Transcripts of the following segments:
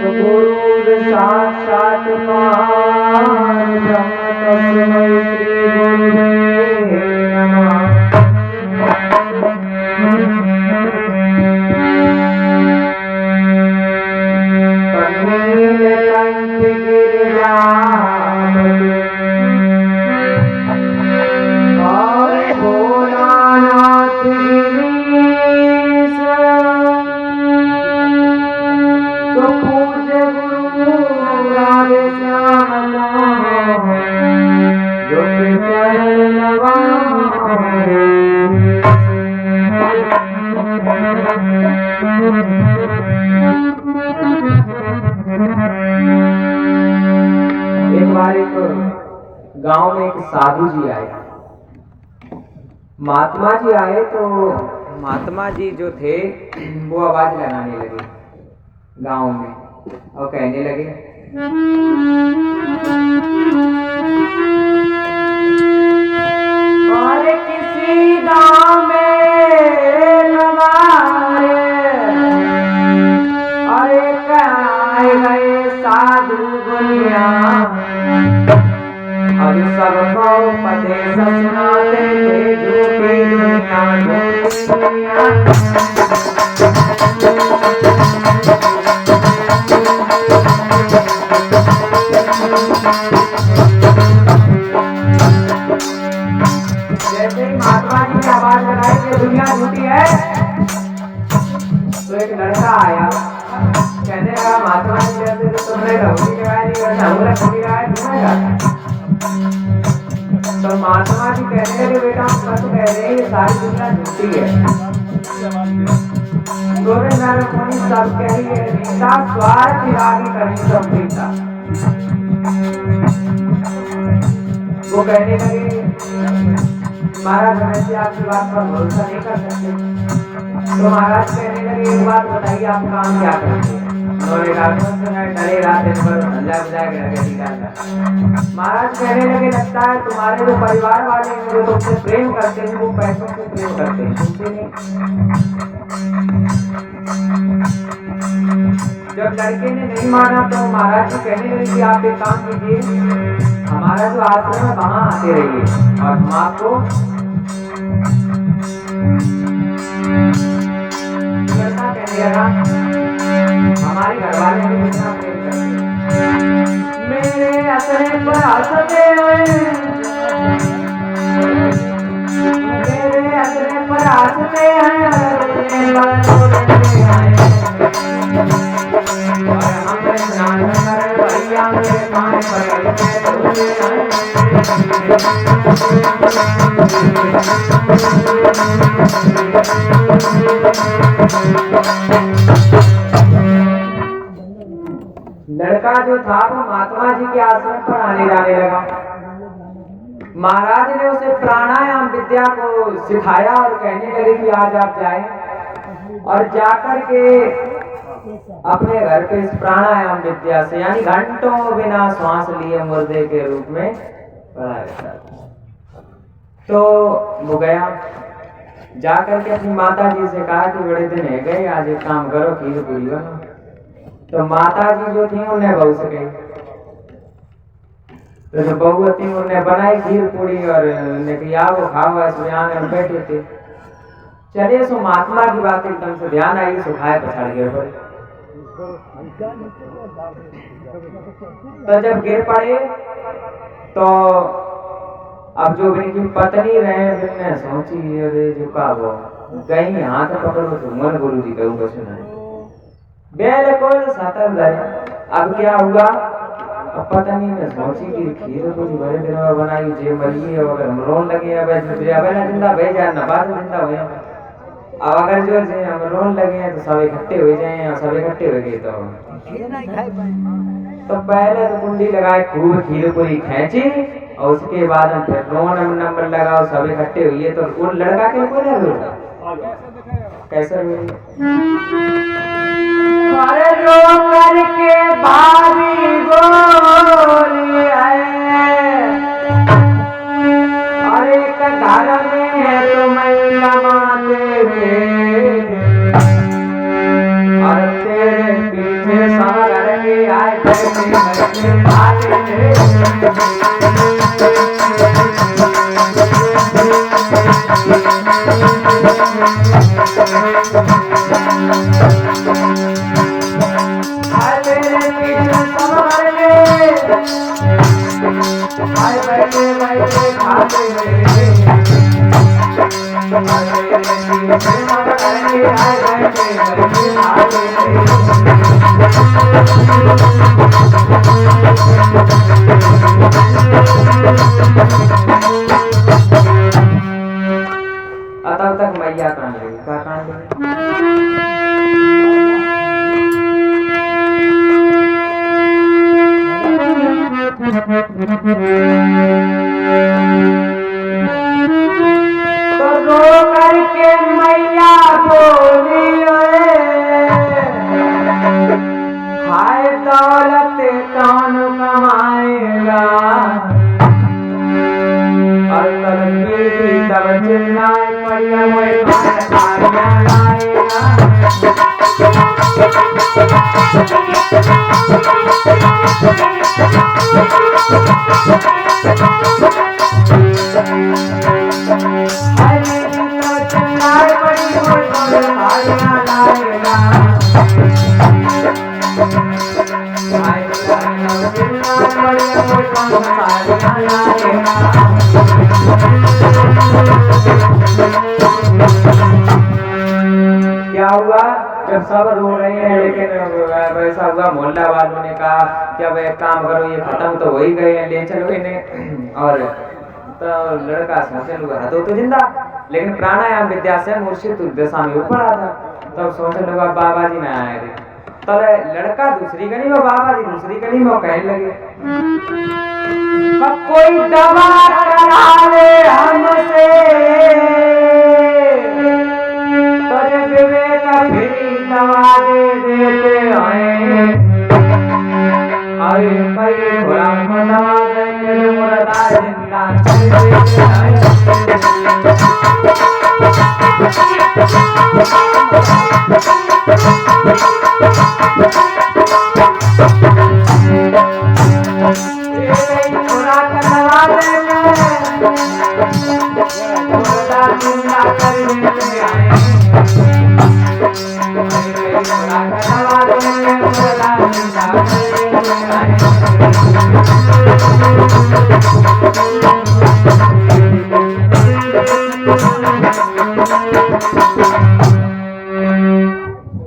गुरु साक्षात परब्रह्म तस्मै श्री गुरुवे नमः। नीलकंठ गिरिराज और भोलानाथ गिरीश सुपूज्य गुरु राधे श्याम जो चरण एक बार एक गांव में एक साधु जी आए। महात्मा जी आए तो महात्मा जी जो थे वो आवाज लगाने लगे गांव में और कहने लगे, और किसी गांव में लगाए अरे कहाँ गए साधु गुनिया और सबको उपदेश सुनाते थे झूठी दुनिया जैसे ही महात्मा जी ने आवाज लगाई कि दुनिया झूठी है तो एक लड़का आया कहने लगा, महात्मा जी जैसे तो तुमने रहोगी लगाई नहीं करता हमला कभी लगाया तुम्हें। तो महात्मा जी कहने लगे, बेटा हम सच कह रहे हैं ये सारी दुनिया झूठी है। गोरे नारे कोई सब कह रही है रीता स्वार्थ रागी करें सब प्रीता। वो कहने लगे, महाराज वैसे आपकी बात पर भरोसा नहीं कर सकते। तो महाराज कहने लगे, एक बात बताइए आप काम क्या करते हैं? उन्होंने कहा डरे रात दिन भर अल्लाह बुझा के रखे निकालता। महाराज कहने लगे, लगता है तुम्हारे जो परिवार वाले हैं जो तुमसे प्रेम करते हैं वो पैसों से प्रेम करते हैं, तुमसे नहीं। जब लड़के ने नहीं माना तो महाराज जी कहने लगे कि आप एक काम कीजिए, हमारा जो आश्रम है वहां आते रहिए और हम आपको कहने लगा हमारे घर वाले भी कितना प्रेम करते हैं। मेरे असरे पर हंसते हैं, मेरे असरे पर हंसते हैं और हम स्नान कर भैया मेरे पाए पर लड़का जो था वो महात्मा जी के आश्रम पर आने जाने लगा। महाराज ने उसे प्राणायाम विद्या को सिखाया और कहने लगे कि आज आप जाएं और जाकर के अपने घर पे इस प्राणायाम विद्या से यानी घंटों बिना श्वास लिए मुर्दे के रूप में तो वो गया। जाकर के अपनी माता जी से कहा कि बड़े दिन है गए, आज एक काम करो खीर पूरी बनो। तो माता जी जो थी उन्हें बहू से कही, तो जो बहू थी उन्हें बनाई खीर पूरी और उन्हें कहा वो खाओ। आंगन में बैठे थे, चले सो महात्मा की बात एकदम से ध्यान आई, सुखाए पछाड़ गिर पड़े। तो जब गिर पड़े तो अब जो इनकी पत्नी रहे ने सोची अरे झुका वो गई हाथ पकड़ को मन गुरु जी कहूँ को सुनाए बिल्कुल सतर गए। अब क्या हुआ, अब पत्नी ने सोची कि खीर पूरी बड़े दिन में बनाई जे मरी है अगर हम रोन लगे अब ना जिंदा भे जाए ना बाद जिंदा हुए। अब अगर जो हम रोन लगे हैं तो सब इकट्ठे हो जाए और सब इकट्ठे हो गए तो पहले तो कुंडी लगाए खूब खीर पूरी खींची और उसके बाद हम फिर रोन नंबर लगाओ सब इकट्ठे हुए तो वो लड़का के कोई नहीं रोता कैसे हुई अरे रो करके भाभी बोली अरे घर में तुम्हें कमाते और तेरे पीछे सागर लगे आए बैठे बैठे भाले आए बैठे बैठे खाते तब तक मैया कान लगी क्या कान लगी तो रो करके मैया बोली हाय दौलत कौन कमाएगा और तब बीवी तब चिल्लाए पड़िया मोए खाना लाएगा क्या हुआ जब सब रो रहे हैं लेकिन वैसा हुआ मोहल्ला वालों ने कहा कि अब एक काम करो ये खत्म तो हो ही गए हैं ले चलो इन्हें और तो लड़का सोचने लगा तो जिंदा लेकिन प्राणायाम विद्या से मुर्शिद दशा में वो पड़ा था तब सोचने लगा बाबा जी ना आए थे तो लड़का दूसरी गली में बाबा जी दूसरी गली में कहने लगे कोई दवा करा ले हमसे विवेक फिरी दवा दे देते हैं अरे कई खुराक दवा देंगे मुर्दा जिंदा कर देते खुराक दवा देंगे मुर्दा जिंदा कर देते हैं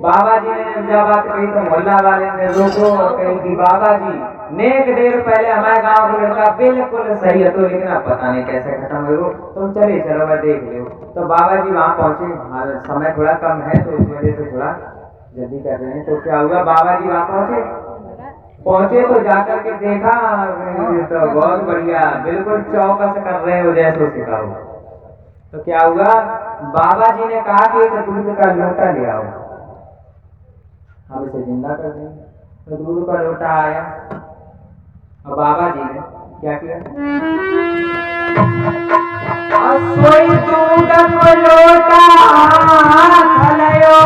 बाबा जी ने जब बात कही तो मोहल्ला वाले ने रोको और कही कि बाबा जी नेक देर पहले हमारे गांव का लड़का बिल्कुल सही है तो लेकिन अब पता नहीं कैसे खत्म हुए तुम चले चलो मैं देख लो तो बाबा जी वहां पहुंचे समय थोड़ा कम है तो इस वजह से थोड़ा जल्दी कर रहे हैं तो क्या हुआ बाबा जी वहां पहुंचे तो जाकर के देखा तो बहुत बढ़िया बिल्कुल चौकस कर रहे हो जैसे सिखाओ तो क्या हुआ बाबा जी ने कहा कि तो दूध का लोटा ले आओ हम इसे जिंदा कर देंगे तो दूध का लोटा आया और बाबा जी ने क्या किया सोई दूध को लोटा खलयो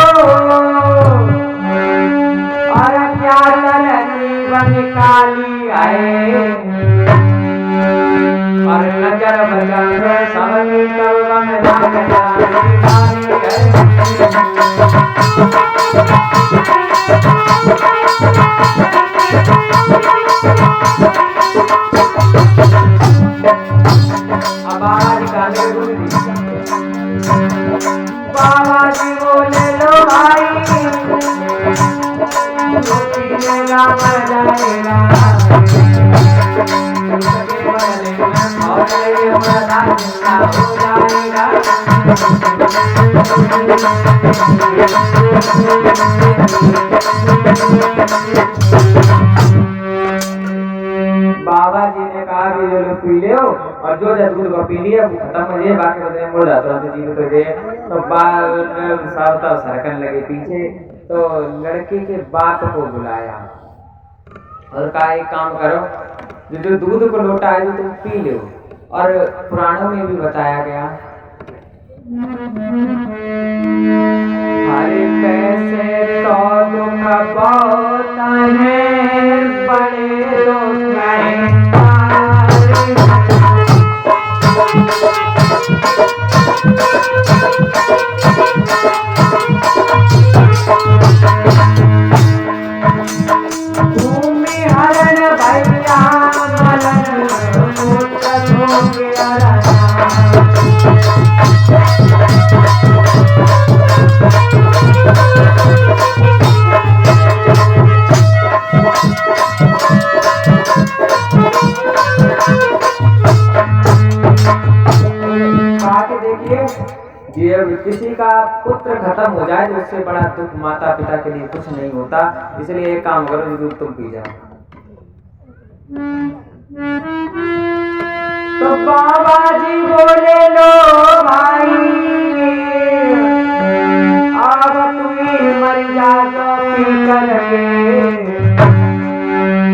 और क्या तल जीवन काली आए और नजर बदल समझ बाबा जी बोले लो भाई पीलेगा मर जाएगा हो जाएगा बाबा जी ने कहा कि जो लोग पी ले और जो दूध को पी लिया वो खत्म हो जाए बाकी बदले मुड़ जाता जी तो जे तो सावता सरकन लगे पीछे तो लड़के के बाप को बुलाया और कहा एक काम करो जो दूध को लोटा है जो तुम पी लो और पुराणों में भी बताया गया हरे पैसे तो दुख बहुत है बड़े लोग भूमि हरण भैया मलन पुत्र हो गया ये किसी का पुत्र खत्म हो जाए तो उससे बड़ा दुख माता पिता के लिए कुछ नहीं होता। इसलिए एक काम करो, जो दूध तुम पी जाओ। तो बाबा जी बोले, लो भाई अब तुम्हें मर जा तो पी करके,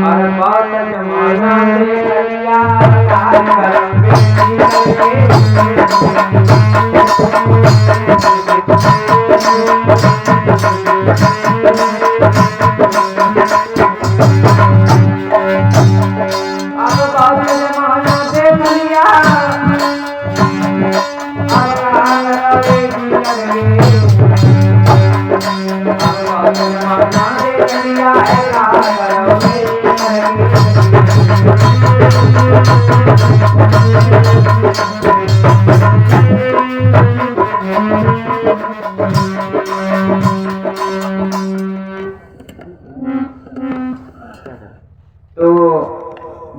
और बहुत जमाना देख लिया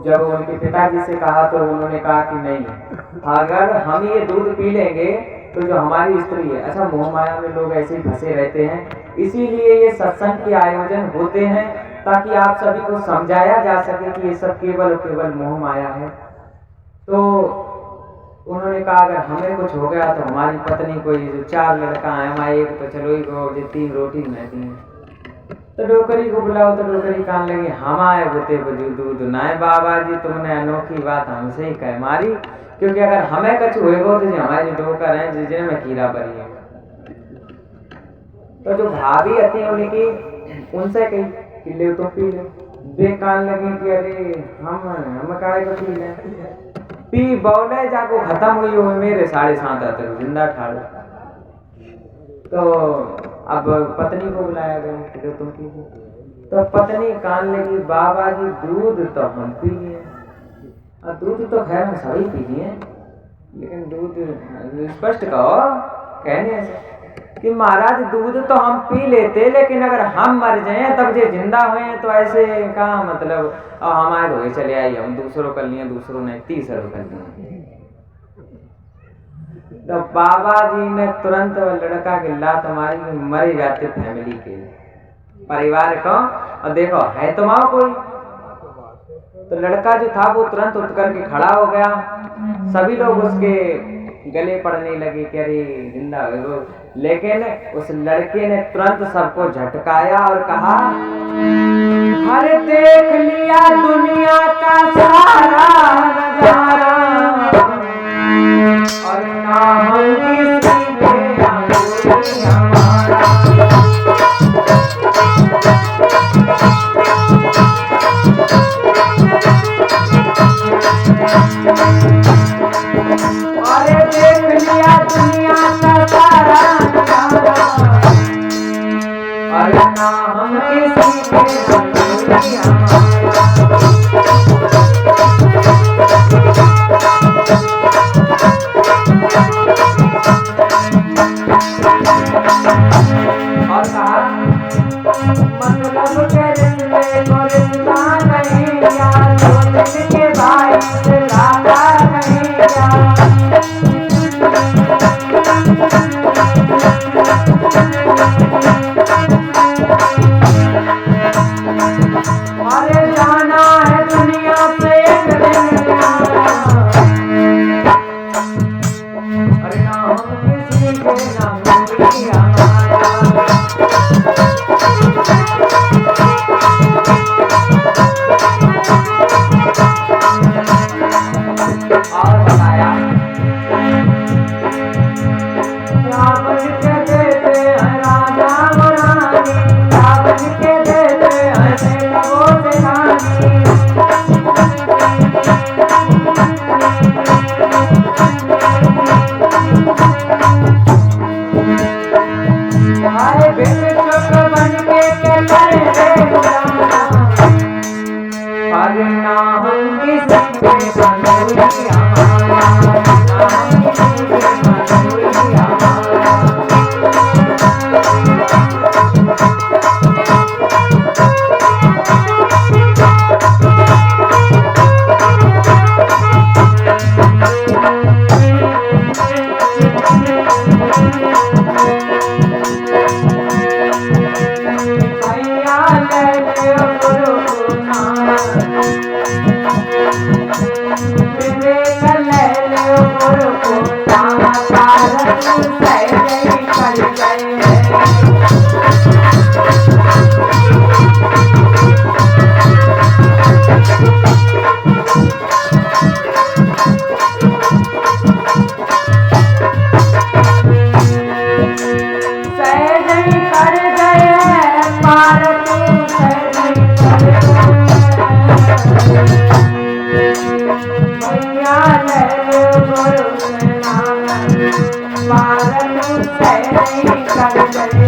जब उनके पिताजी से कहा तो उन्होंने कहा कि नहीं, अगर हम ये दूध पी लेंगे तो जो हमारी स्त्री है, अच्छा मोह माया में लोग ऐसे ही फंसे रहते हैं। इसीलिए ये सत्संग के आयोजन होते हैं ताकि आप सभी को समझाया जा सके कि ये सब केवल केवल मोह माया है। तो उन्होंने कहा अगर हमें कुछ हो गया तो हमारी पत्नी कोई जो 4 लड़का है, हमारे एक तो चलो ही 3 रोटी महती हैं, तो डोकरी को बुलाओ। तो डोकरी कहने लगी, हम आए होते दूध नाए बाबा जी, तुमने अनोखी बात हमसे ही कह मारी, क्योंकि अगर हमें कुछ होएगा तो हमारे जो डोकर हैं जिसमें में कीड़ा पड़ी है। तो जो भाभी आती है उनकी, उनसे कही कि ले तो पी ले। वे कहने लगे कि अरे हम काहे को पी लें, पी बौले जाको खत्म हुई हो मेरे 7:30 आते जिंदा ठाड़। तो अब पत्नी को बुलाया गया, तुम पीजिए। तो पत्नी कान लगी, बाबा जी दूध तो हम पी लिए, और दूध तो खैर हम सभी पी लिए, लेकिन दूध स्पष्ट कहो कहने से कि महाराज दूध तो हम पी लेते, लेकिन अगर हम मर जाएं तब जे जिंदा हुए तो ऐसे कहाँ मतलब हमारे हो चले आई, हम दूसरों कर लिए, दूसरों ने तीसरों कर लिए। तो बाबा जी ने तुरंत लड़का के लात मारी, मरे जाते फैमिली के परिवार को। और देखो है तो माँ कोई, तो लड़का जो था वो तुरंत उठ करके खड़ा हो गया। सभी लोग उसके गले पड़ने लगे कि अरे जिंदा हो, लेकिन उस लड़के ने तुरंत सबको झटकाया और कहा, अरे देख लिया दुनिया का सारा नजारा, और ना हम किसी के ना कोई हमारा। अरे देख लिया दुनिया का सारा नजारा, और ना हम किसी के ना कोई हमारा। Para no ser